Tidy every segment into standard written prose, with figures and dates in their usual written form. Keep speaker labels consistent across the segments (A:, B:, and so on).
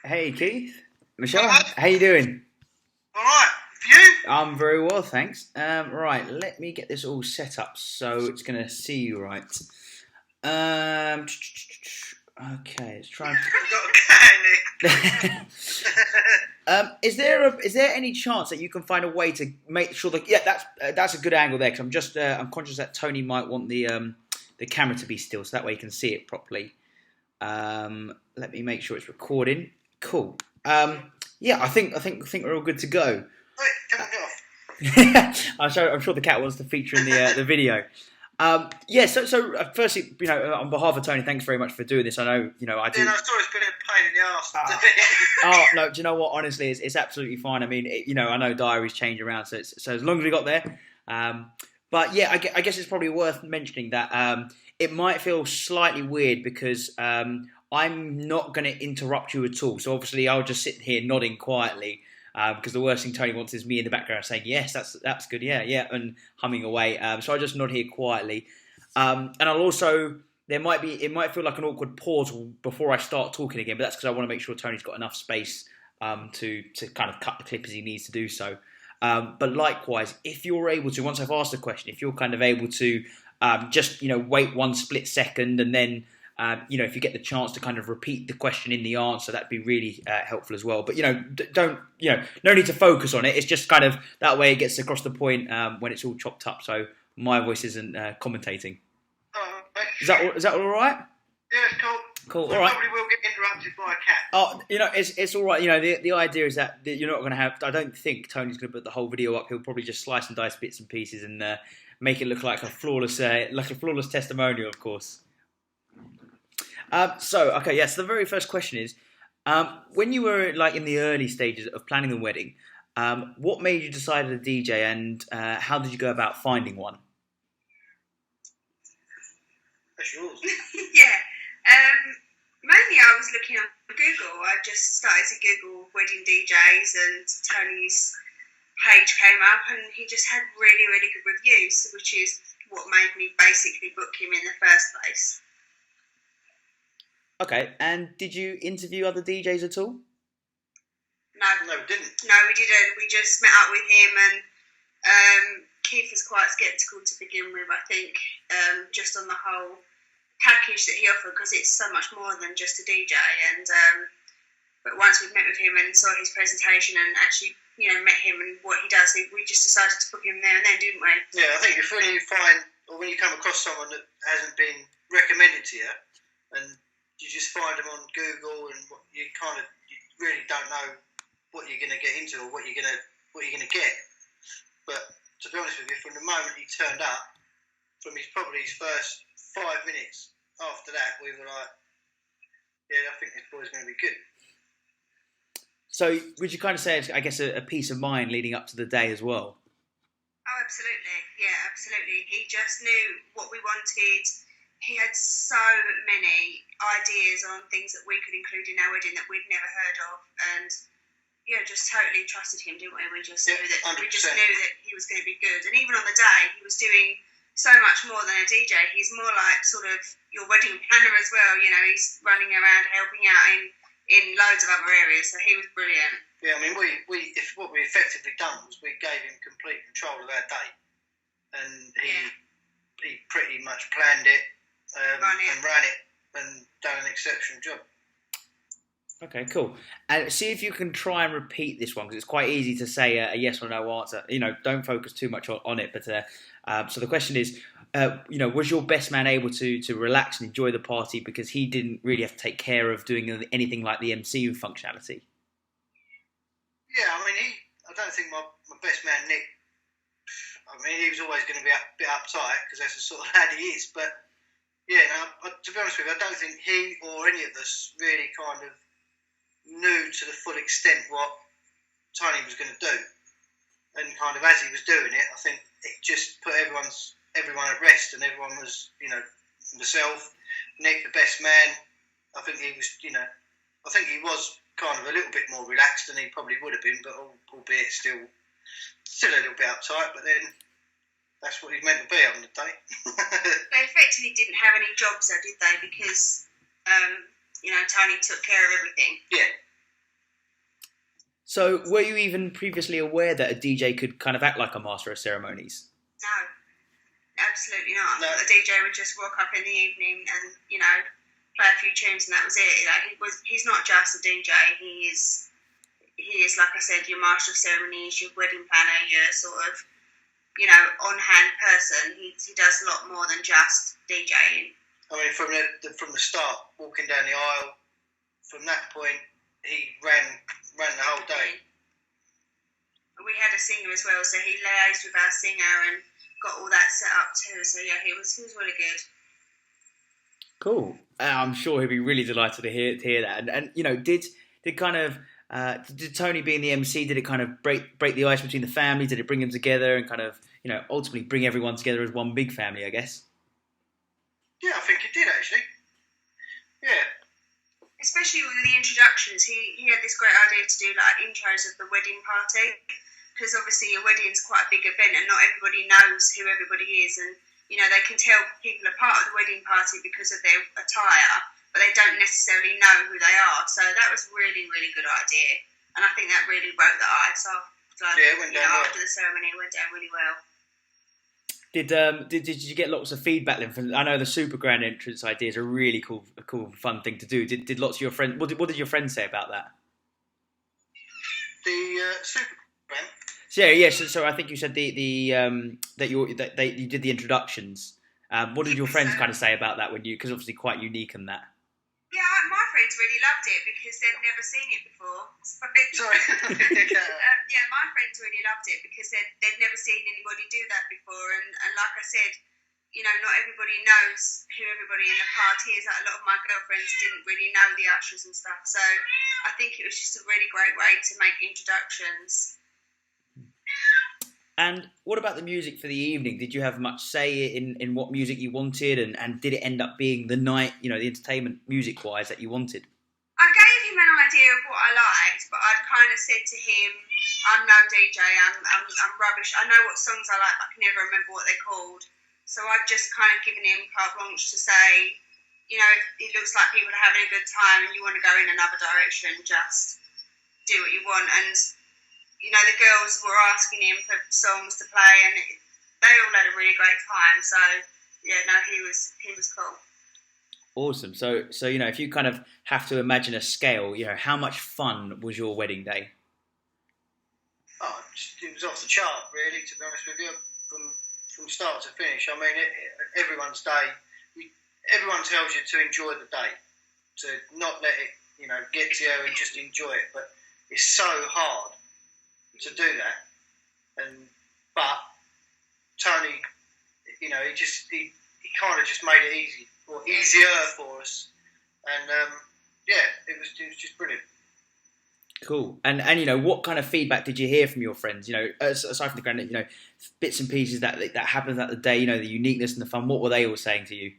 A: Hey Keith, Michelle,
B: Hello.
A: how you doing?
B: All right. You?
A: I'm very well, thanks. Right, let me get this all set up so it's going to see you right. Um, okay, let's try.
B: I've got a can, Nick.
A: Is there any chance that you can find a way to make sure that that's a good angle there? Because I'm conscious that Tony might want the camera to be still, so that way you can see it properly. Let me make sure it's recording. Cool. Yeah, I think we're all good to go.
B: Wait, come on, get off.
A: I'm sure the cat wants to feature in the video. Yeah. So firstly, on behalf of Tony, thanks very much for doing this. I know, I do.
B: Yeah, no, sorry, it's been a pain in the arse.
A: Oh no, do you know what? Honestly, it's absolutely fine. I mean, I know diaries change around, so as long as we got there. But yeah, I guess it's probably worth mentioning that it might feel slightly weird because I'm not going to interrupt you at all. So obviously, I'll just sit here nodding quietly. Because the worst thing Tony wants is me in the background saying, yes, that's good, yeah, and humming away. So I just nod here quietly. And I'll also, it might feel like an awkward pause before I start talking again, but that's because I want to make sure Tony's got enough space to kind of cut the clip as he needs to do so. But likewise, if you're able to, once I've asked a question, if you're kind of able to just, wait one split second and then if you get the chance to kind of repeat the question in the answer, that'd be really helpful as well. But no need to focus on it. It's just kind of that way it gets across the point when it's all chopped up. So my voice isn't commentating. Is that all right?
B: Yeah, it's cool.
A: Cool.
B: I
A: All right.
B: probably will get interrupted by a cat.
A: Oh, it's all right. The idea is that you're not going to have. I don't think Tony's going to put the whole video up. He'll probably just slice and dice bits and pieces and make it look like a flawless testimonial, of course. So the very first question is, when you were in the early stages of planning the wedding, what made you decide a DJ and how did you go about finding one?
B: That's yours.
C: Yeah. Mainly I was looking on Google. I just started to Google wedding DJs and Tony's page came up and he just had really, really good reviews, which is what made me basically book him in the first place.
A: Okay, and did you interview other DJs at all?
B: No, we didn't.
C: No, we didn't. We just met up with him and Keith was quite sceptical to begin with, I think, just on the whole package that he offered because it's so much more than just a DJ. And but once we met with him and saw his presentation and actually, met him and what he does, we just decided to book him there and then, didn't we?
B: Yeah, I think when you find or when you come across someone that hasn't been recommended to you and you just find them on Google and you really don't know what you're going to get into or what you're going to get. But to be honest with you, from the moment he turned up, from his first 5 minutes after that, we were like, yeah, I think this boy's going to be good.
A: So would you kind of say it's, I guess, a peace of mind leading up to the day as well?
C: Oh, absolutely. Yeah, absolutely. He just knew what we wanted. He had so many ideas on things that we could include in our wedding that we'd never heard of, and just totally trusted him, didn't we? We just knew that
B: 100%.
C: he was going to be good. And even on the day, he was doing so much more than a DJ. He's more like sort of your wedding planner as well. He's running around helping out in loads of other areas. So he was brilliant.
B: Yeah, I mean, what we effectively done was we gave him complete control of our day, and he pretty much planned it. And ran it and done an exceptional job.
A: Okay, cool. And see if you can try and repeat this one because it's quite easy to say a yes or no answer. Don't focus too much on it. But so the question is, was your best man able to relax and enjoy the party because he didn't really have to take care of doing anything like the MC functionality?
B: Yeah, I mean, I don't think my best man Nick. I mean, he was always going to be a bit uptight because that's the sort of lad he is, but. Yeah, to be honest with you, I don't think he or any of us really kind of knew to the full extent what Tony was going to do. And kind of as he was doing it, I think it just put everyone at rest and everyone was, myself, Nick, the best man. I think he was, kind of a little bit more relaxed than he probably would have been, but albeit still a little bit uptight, but then that's what he's meant to be on the day.
C: They effectively didn't have any jobs though, did they? Because, Tony took care of everything.
B: Yeah.
A: So, were you even previously aware that a DJ could kind of act like a master of ceremonies?
C: No, absolutely not.
B: No.
C: I thought the DJ would just walk up in the evening and, you know, play a few tunes and that was it. Like, he's not just a DJ. He is, like I said, your master of ceremonies, your wedding planner, your sort of, you know, on-hand person. He does a lot more than just DJing.
B: I mean, from the start, walking down the aisle, from that point, he ran the whole day.
C: We had a singer as well, so he liaised with our singer and got all that set up too. So yeah, he was really good.
A: Cool. I'm sure he'll be really delighted to hear that. And you know, did Tony being the MC, did it kind of break the ice between the family? Did it bring them together and kind of, you know, ultimately bring everyone together as one big family, I guess?
B: Yeah, I think it did actually. Yeah.
C: Especially with the introductions, he had this great idea to do like intros of the wedding party, because obviously a wedding's quite a big event and not everybody knows who everybody is, and you know they can tell people are part of the wedding party because of their attire, but they don't necessarily know who they are. So that was really, really good idea, and I think that really broke the ice off. Like,
B: Yeah, it went down well.
C: After the ceremony, it went down really well.
A: Did you get lots of feedback then from? I know the super grand entrance idea is a really cool, fun thing to do. Did lots of your friends? What did your friends say about that?
B: The super grand.
A: So I think you said that you did the introductions. What did your friends kind of say about that because obviously quite unique and that?
C: Yeah, my friends really loved it because they'd never seen it before.
B: Sorry.
C: Yeah, my friends really loved it because they'd never seen anybody do that before. And like I said, you know, not everybody knows who everybody in the party is. Like, a lot of my girlfriends didn't really know the ushers and stuff. So I think it was just a really great way to make introductions.
A: And what about the music for the evening? Did you have much say in what music you wanted, and did it end up being the night, you know, the entertainment music-wise that you wanted?
C: I gave him an idea of what I liked, but I'd kind of said to him, I'm no DJ, I'm rubbish. I know what songs I like, but I can never remember what they're called. So I'd just kind of given him carte blanche to say, you know, if it looks like people are having a good time and you want to go in another direction, just do what you want. And you know, the girls were asking him for songs to play, and they all had a really great time. So, yeah, no, he was cool.
A: Awesome. So you know, if you kind of have to imagine a scale, you know, how much fun was your wedding day?
B: Oh, it was off the chart, really. To be honest with you, from start to finish. I mean, everyone's day. Everyone tells you to enjoy the day, to not let it, you know, get to you and just enjoy it. But it's so hard to do that, but Tony, you know, he kind of just made it easy or easier for us, and yeah, it was just brilliant.
A: Cool. And you know, what kind of feedback did you hear from your friends? You know, aside from the grand, you know, bits and pieces that happened that the day, you know, the uniqueness and the fun. What were they all saying to you?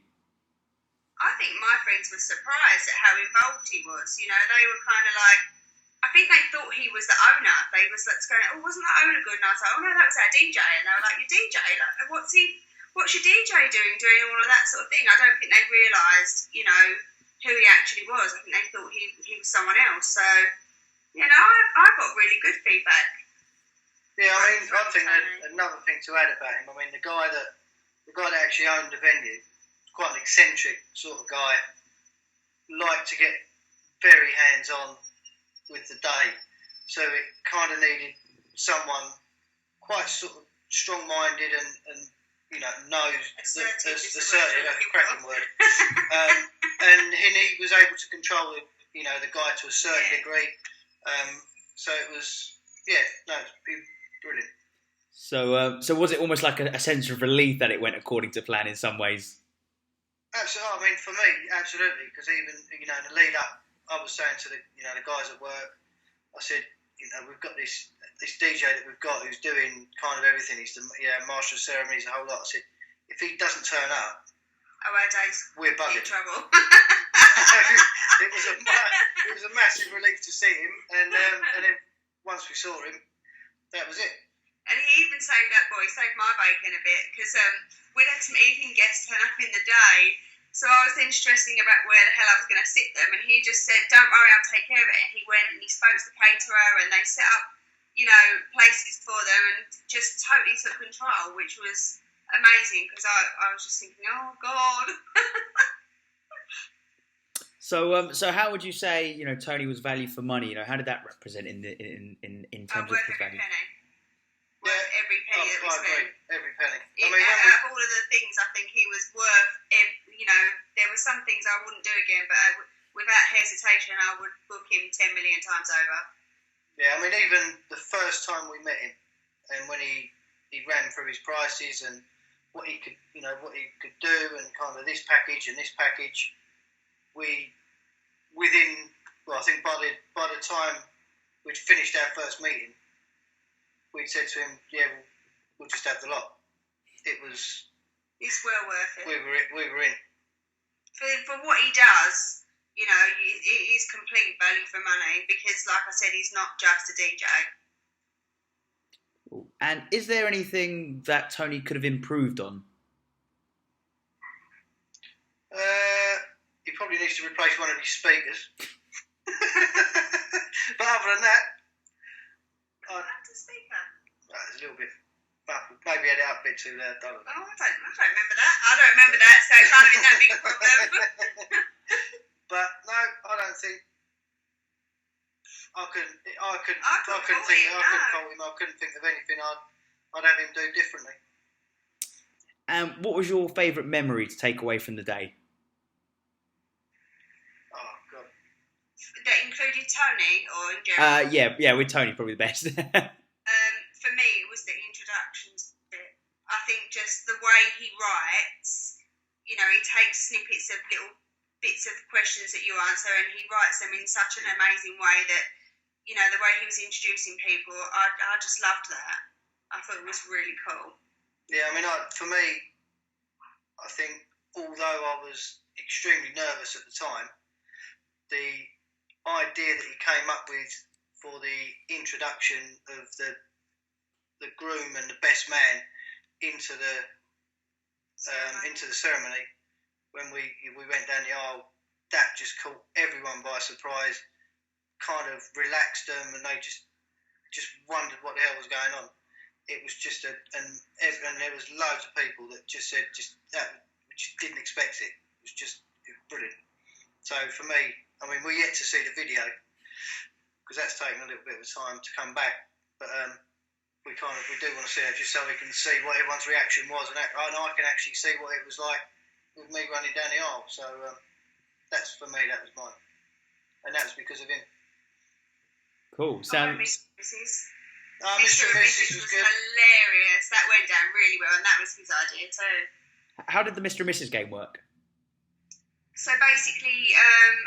C: I think my friends were surprised at how involved he was. You know, they were kind of like, I think they thought he was the owner. They was like going, oh, wasn't that owner good? And I was like, oh no, that was our DJ. And they were like, your DJ? Like, what's your DJ doing all of that sort of thing? I don't think they realised, you know, who he actually was. I think they thought he was someone else. So, you know, I got really good feedback.
B: Yeah, I mean, I think another thing to add about him. I mean, the guy that actually owned the venue, quite an eccentric sort of guy, liked to get very hands-on with the day, so it kind of needed someone quite sort of strong-minded and you know, knows assertive, that's a cracking word. And he was able to control the guy to a certain degree. So it was, brilliant.
A: So was it almost like a sense of relief that it went according to plan in some ways?
B: Absolutely. I mean, for me, absolutely, because even in the lead up, I was saying to the guys at work, I said, we've got this DJ that we've got who's doing kind of everything. He's the master of ceremonies, a whole lot. I said, if he doesn't turn up, we're buggered.
C: In trouble.
B: It was a massive relief to see him, and then once we saw him, that was it.
C: And he even saved my bacon a bit, because we'd had some evening guests turn up in the day, So I was then stressing about where the hell I was going to sit them, and he just said, "Don't worry, I'll take care of it." And he went and he spoke to the caterer, and they set up, places for them, and just totally took control, which was amazing because I was just thinking, oh God.
A: So how would you say Tony was value for money? How did that represent in terms of his value?
C: Every penny that we spent.
B: Every penny.
C: Out of all of the things, I think he was worth. There were some things I wouldn't do again, but without hesitation, I would book him 10 million times over.
B: Yeah, even the first time we met him, and when he ran through his prices and what he could do, and kind of this package and this package, I think by the time we'd finished our first meeting, we'd said to him, "Yeah, we'll just have the lot." It's
C: well worth it.
B: We were in.
C: For what he does, it is complete value for money because, like I said, he's not just a DJ.
A: And is there anything that Tony could have improved on?
B: He probably needs to replace one of his speakers. But other than that,
C: What's a speaker?
B: It's a little bit baffled. Maybe had it out a bit too loud.
C: I don't remember that. I don't remember that, so it can't have been that big a problem.
B: But no, I don't think I couldn't think of anything I'd have him do differently.
A: And what was your favourite memory to take away from the day?
B: Oh God.
C: That included Tony, or in general?
A: Yeah, with Tony probably the best.
C: For me, it was the introductions bit. I think just the way he writes, he takes snippets of little bits of questions that you answer, and he writes them in such an amazing way that, the way he was introducing people, I just loved that. I thought it was really cool.
B: Yeah, for me, I think although I was extremely nervous at the time, the idea that he came up with for the introduction of the groom and the best man into the ceremony, when we went down the aisle, that just caught everyone by surprise, kind of relaxed them, and they just wondered what the hell was going on. It was just and there was loads of people that just said we just didn't expect it. It was brilliant. So for me, we're yet to see the video because that's taken a little bit of time to come back, but we do want to see it just so we can see what everyone's reaction was, and I can actually see what it was like with me running down the aisle. So that's for me, that was mine, and that was because of him.
A: Cool.
C: Mr. and Mrs.
B: Mr. and Mrs. was good.
C: Hilarious. That went down really well, and that was his idea too.
A: How did the Mr. and Mrs. game work?
C: So basically,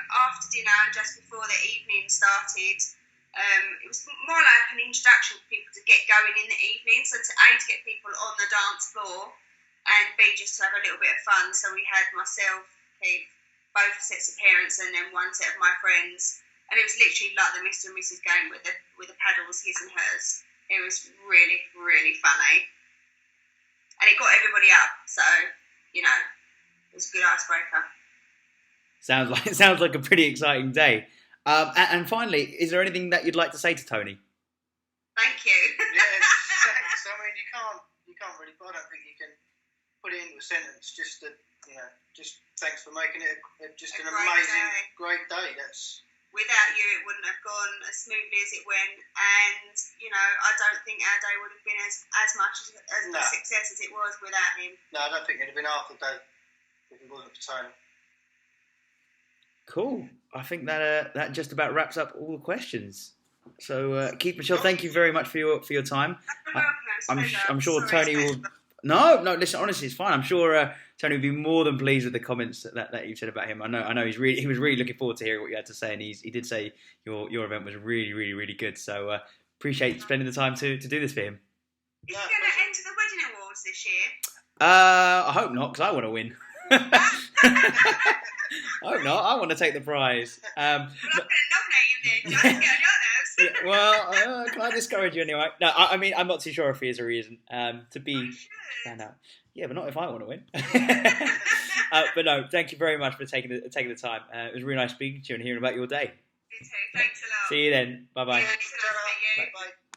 C: after dinner, just before the evening started, it was more like an introduction for people to get going in the evening. So to get people on the dance floor, and B, just to have a little bit of fun. So we had myself, Keith, both sets of parents, and then one set of my friends. And it was literally like the Mr. and Mrs. game with the paddles, his and hers. It was really, really funny. And it got everybody up, so, it was a good icebreaker.
A: Sounds like a pretty exciting day. And finally, is there anything that you'd like to say to Tony?
C: Thank you.
B: Yeah, thanks. You can't really, I don't think you can put it into a sentence. Just thanks for making it an amazing, great day.
C: Without you, it wouldn't have gone as smoothly as it went, and I don't think our day would have been as much as a success as it was without him. No, I don't think it'd have been half the day if it wasn't for Tony.
A: Cool. I think that just about wraps up all the questions. So, Keith, Michelle, thank you very much for your time. I'm sure Tony will. No. Listen, honestly, it's fine. I'm sure Tony will be more than pleased with the comments that you said about him. I know he was really looking forward to hearing what you had to say, and he did say your event was really, really, really good. So appreciate spending the time to do this for him.
C: Is he going to enter the wedding awards this year?
A: I hope not, because I want to win. I hope not. I want to take the prize.
C: I'm going to nominate him then. Don't get on your nerves.
A: Well, can I discourage you anyway? No, I'm not too sure if he is or he isn't. To be found out. Yeah, but not if I want to win. But no, thank you very much for taking the time. It was really nice speaking to you and hearing about your day.
C: You too. Thanks a lot.
A: See you then. Bye bye.
C: Yeah, it's nice to meet you.
B: Bye.